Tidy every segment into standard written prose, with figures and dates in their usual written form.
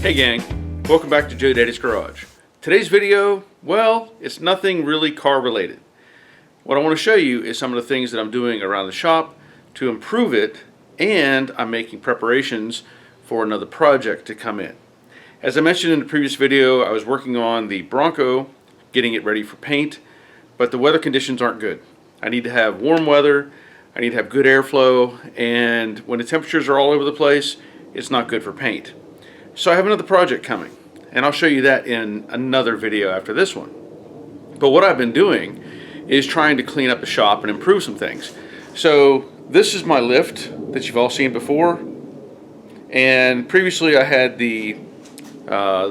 Hey gang, welcome back to Joe Daddy's Garage. Today's video, well, it's nothing really car related. What I want to show you is some of the things that I'm doing around the shop to improve it, and I'm making preparations for another project to come in. As I mentioned in the previous video, I was working on the Bronco, getting it ready for paint, but the weather conditions aren't good. I need to have warm weather, I need to have good airflow, and when the temperatures are all over the place, it's not good for paint. So I have another project coming, and I'll show you that in another video after this one. But what I've been doing is trying to clean up the shop and improve some things. So this is my lift that you've all seen before, and previously I had the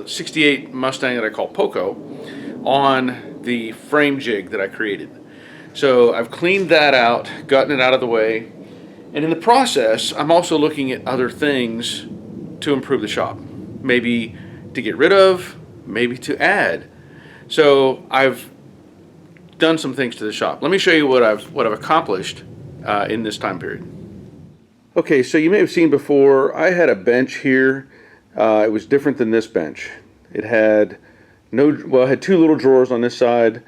68 Mustang that I call Poco on the frame jig that I created. So I've cleaned that out, gotten it out of the way, and in the process I'm also looking at other things to improve the shop. Maybe to get rid of, maybe to add. So I've done some things to the shop. Let me show you what I've accomplished in this time period. Okay, so you may have seen before I had a bench here. It was different than this bench. It had it had two little drawers on this side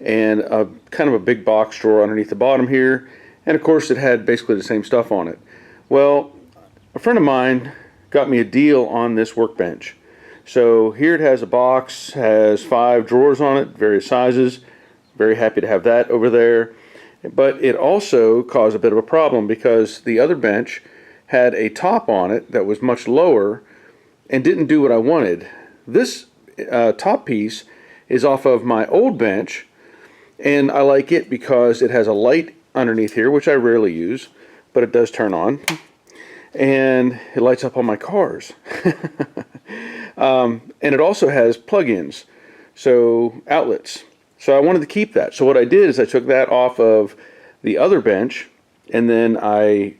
and a kind of a big box drawer underneath the bottom here, and of course it had basically the same stuff on it. Well, a friend of mine got me a deal on this workbench. So here it has a box, has 5 drawers on it, various sizes. Very happy to have that over there. But it also caused a bit of a problem because the other bench had a top on it that was much lower and didn't do what I wanted. This top piece is off of my old bench, and I like it because it has a light underneath here, which I rarely use, but it does turn on. And it lights up on my cars. And it also has plug-ins, so outlets. So I wanted to keep that. So what I did is I took that off of the other bench, and then I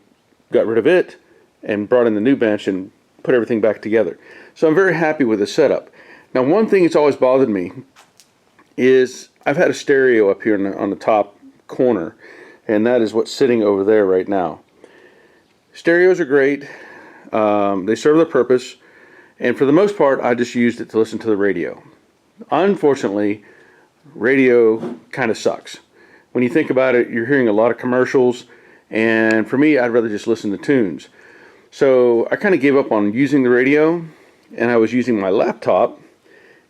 got rid of it and brought in the new bench and put everything back together. So I'm very happy with the setup. Now, one thing that's always bothered me is I've had a stereo up here on the top corner, and that is what's sitting over there right now. Stereos are great. They serve their purpose, and for the most part I just used it to listen to the radio. Unfortunately, radio kind of sucks. When you think about it, you're hearing a lot of commercials, and for me, I'd rather just listen to tunes. So I kind of gave up on using the radio, and I was using my laptop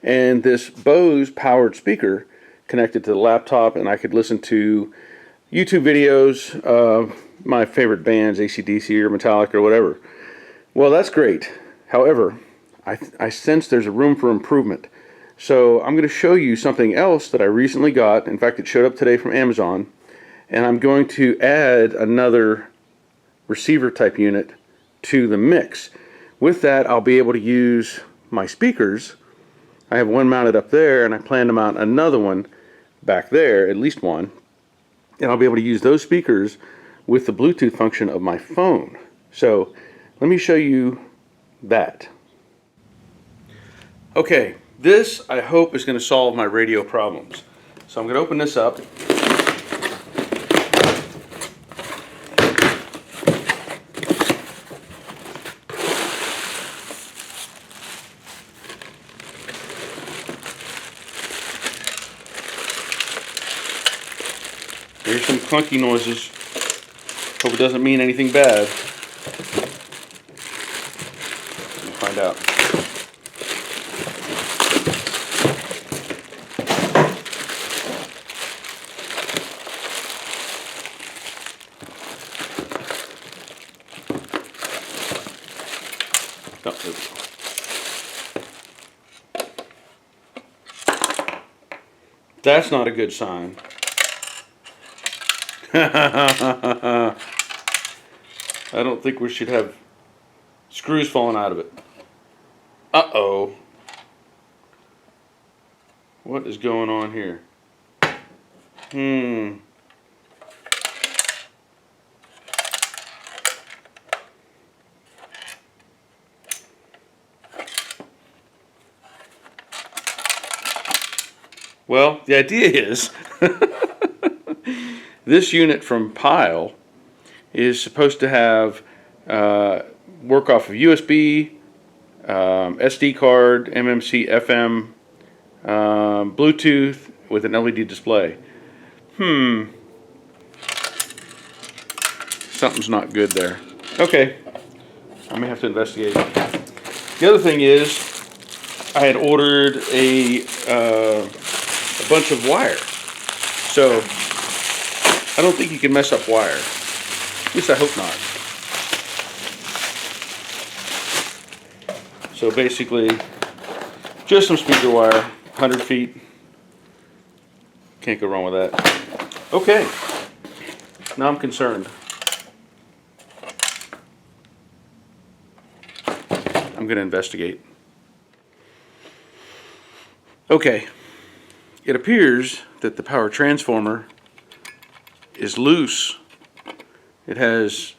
and this Bose powered speaker connected to the laptop, and I could listen to YouTube videos of my favorite bands, AC/DC or Metallica or whatever. Well, that's great. However, I sense there's a room for improvement. So I'm going to show you something else that I recently got. In fact, it showed up today from Amazon, and I'm going to add another receiver type unit to the mix. With that, I'll be able to use my speakers. I have one mounted up there, and I plan to mount another one back there, at least one. And I'll be able to use those speakers with the Bluetooth function of my phone. So let me show you that. Okay, this I hope is going to solve my radio problems. So I'm going to open this up. Here's some clunky noises. Hope it doesn't mean anything bad. We'll find out. Oh, there we go. That's not a good sign. I don't think we should have screws falling out of it. Uh-oh. What is going on here? Well, the idea is this unit from Pyle is supposed to have work off of USB, SD card, MMC, FM, Bluetooth with an LED display. Something's not good there. Okay, I may have to investigate. The other thing is, I had ordered a bunch of wire. So, I don't think you can mess up wire. At least I hope not. So basically, just some speaker wire, 100 feet. Can't go wrong with that. Okay, now I'm concerned. I'm going to investigate. Okay, it appears that the power transformer is loose. It has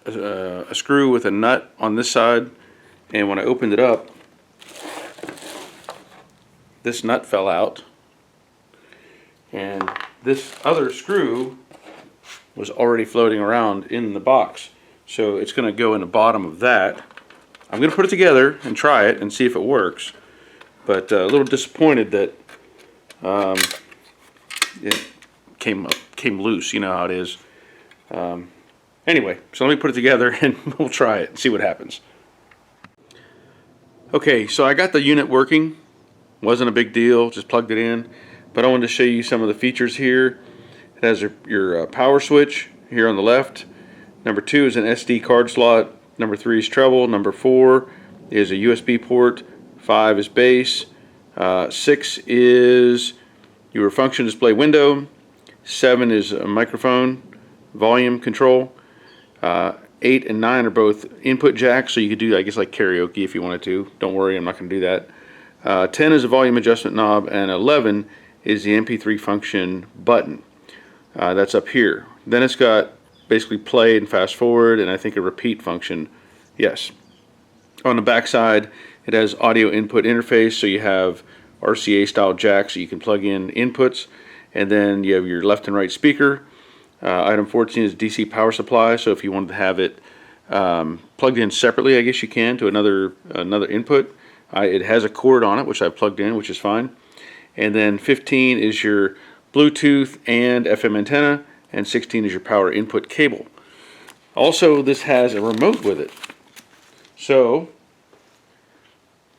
a screw with a nut on this side, and when I opened it up, this nut fell out, and this other screw was already floating around in the box. So it's going to go in the bottom of that. I'm going to put it together and try it and see if it works. But a little disappointed that it came loose. You know how it is. Anyway, so let me put it together and we'll try it and see what happens. Okay, so I got the unit working. Wasn't a big deal, just plugged it in. But I wanted to show you some of the features here. It has your power switch here on the left. Number 2 is an SD card slot. Number 3 is treble. Number 4 is a USB port. 5 is bass. 6 is your function display window. 7 is a microphone volume control. 8 and 9 are both input jacks, so you could do, I guess, like karaoke if you wanted to. Don't worry, I'm not going to do that. 10 is a volume adjustment knob, and 11 is the MP3 function button. That's up here. Then it's got basically play and fast forward, and I think a repeat function. Yes. On the back side, it has audio input interface, so you have RCA style jacks, so you can plug in inputs, and then you have your left and right speaker. Item 14 is DC power supply, so if you wanted to have it plugged in separately, I guess you can to another input. It has a cord on it, which I plugged in, which is fine. And then 15 is your Bluetooth and FM antenna, and 16 is your power input cable. Also, this has a remote with it. So,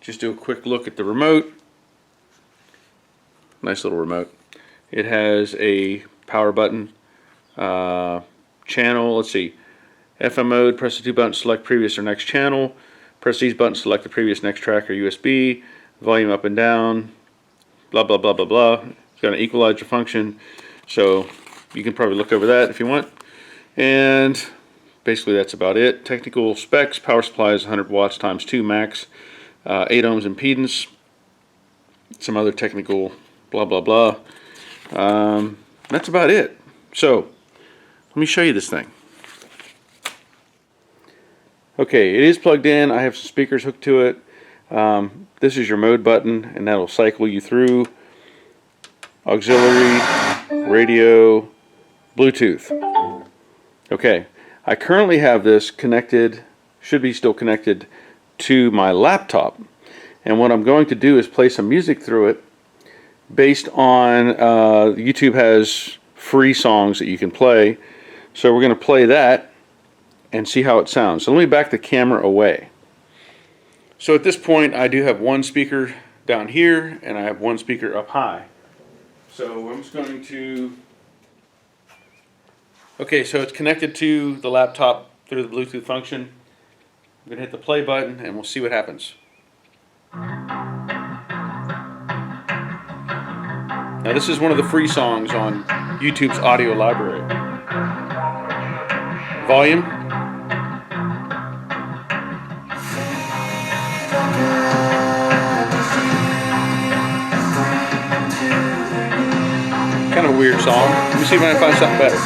just do a quick look at the remote. Nice little remote. It has a power button, channel, let's see, FM mode, press the 2 buttons, select previous or next channel. Press these buttons, select the previous next track or USB. Volume up and down, blah, blah, blah, blah, blah. It's got an equalizer function, so you can probably look over that if you want. And basically that's about it. Technical specs: power supply is 100 watts times 2 max, 8 ohms impedance, some other technical blah, blah, blah. That's about it. So let me show you this thing. Okay, it is plugged in. I have some speakers hooked to it. This is your mode button, and that'll cycle you through auxiliary, radio, Bluetooth. Okay, I currently have this connected, should be still connected, to my laptop. And what I'm going to do is play some music through it based on, YouTube has free songs that you can play. So we're going to play that and see how it sounds. So let me back the camera away. So at this point I do have one speaker down here and I have one speaker up high. So I'm just going to, okay, so it's connected to the laptop through the Bluetooth function. I'm going to hit the play button and we'll see what happens. Now this is one of the free songs on YouTube's audio library. Volume. Kind of a weird song. Let me see if I can find something better.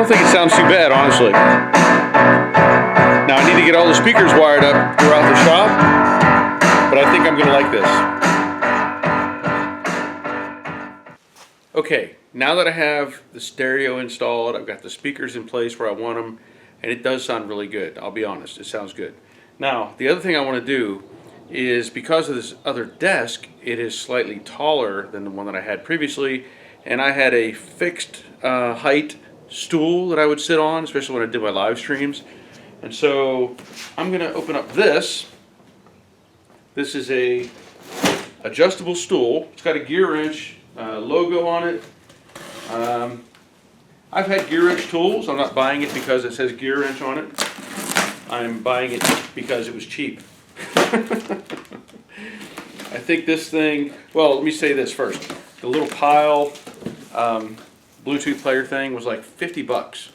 think it sounds too bad, honestly. Now I need to get all the speakers wired up throughout the shop, but I think I'm gonna like this. Okay, now that I have the stereo installed, I've got the speakers in place where I want them, and it does sound really good. I'll be honest, it sounds good. Now, the other thing I want to do is, because of this other desk, it is slightly taller than the one that I had previously, and I had a fixed height stool that I would sit on, especially when I did my live streams. And so I'm going to open up this. This is a adjustable stool. It's got a gear wrench logo on it. I've had gear wrench tools. I'm not buying it because it says gear wrench on it. I'm buying it because it was cheap. I think this thing, well, let me say this first. The little Pile Bluetooth player thing was like 50 bucks.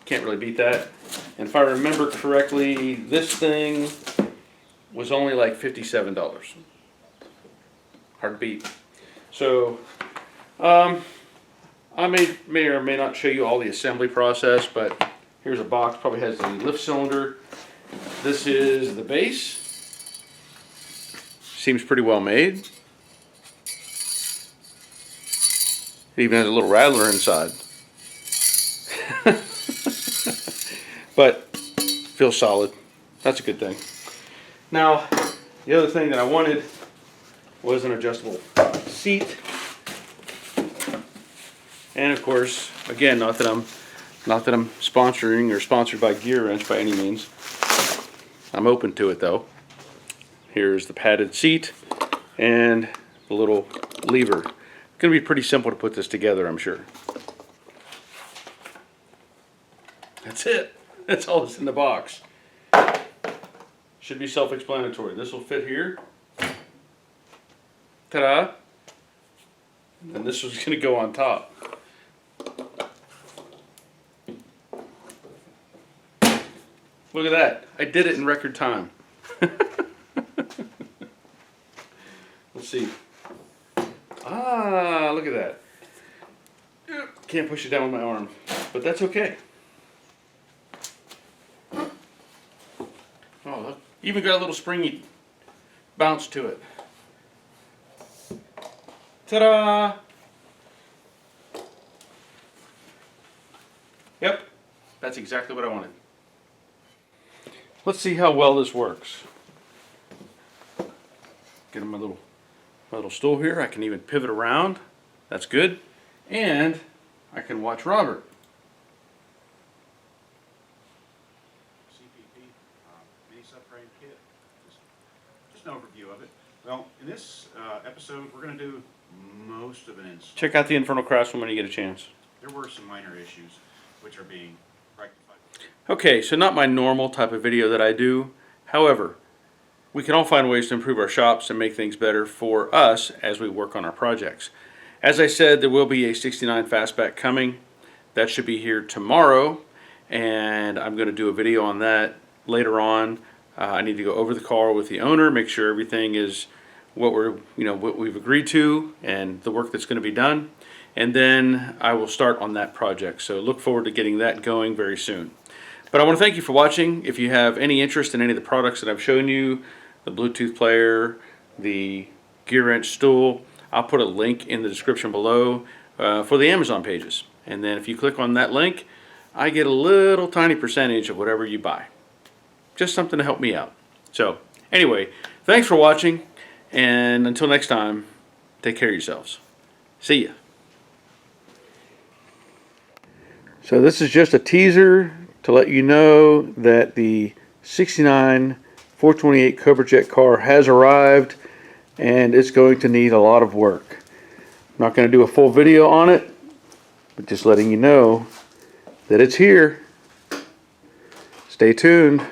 Can't really beat that. And if I remember correctly, this thing was only like $57. Hard to beat. So, I may or may not show you all the assembly process, but here's a box, probably has the lift cylinder. This is the base. Seems pretty well made. It even has a little rattler inside. But feels solid. That's a good thing. Now, the other thing that I wanted was an adjustable seat. And of course, again, not that I'm sponsoring or sponsored by Gear Wrench by any means. I'm open to it though. Here's the padded seat and the little lever. It's going to be pretty simple to put this together, I'm sure. That's it. That's all that's in the box. Should be self-explanatory. This will fit here. Ta-da! And this was going to go on top. Look at that. I did it in record time. Let's see. Ah, look at that. Can't push it down with my arm, but that's okay. Oh, look. Even got a little springy bounce to it. Ta-da! Yep, that's exactly what I wanted. Let's see how well this works. Get my little stool here. I can even pivot around. That's good. And I can watch Robert. CPP mini subframe kit. Just an overview of it. Well, in this episode, we're going to do most of an install. Check out the Infernal Craftsman when you get a chance. There were some minor issues which are being rectified. Okay, so not my normal type of video that I do. However, we can all find ways to improve our shops and make things better for us as we work on our projects. As I said, there will be a 69 fastback coming. That should be here tomorrow, and I'm going to do a video on that later on. I need to go over the car with the owner, make sure everything is what we've agreed to and the work that's going to be done, and then I will start on that project. So look forward to getting that going very soon. But I want to thank you for watching. If you have any interest in any of the products that I've shown you, the Bluetooth player, the gear wrench stool, I'll put a link in the description below for the Amazon pages. And then if you click on that link, I get a little tiny percentage of whatever you buy. Just something to help me out. So anyway, thanks for watching, and until next time, take care of yourselves. See ya. So this is just a teaser to let you know that the 69 428 Cobra Jet car has arrived, and it's going to need a lot of work. I'm not going to do a full video on it, but just letting you know that it's here. Stay tuned.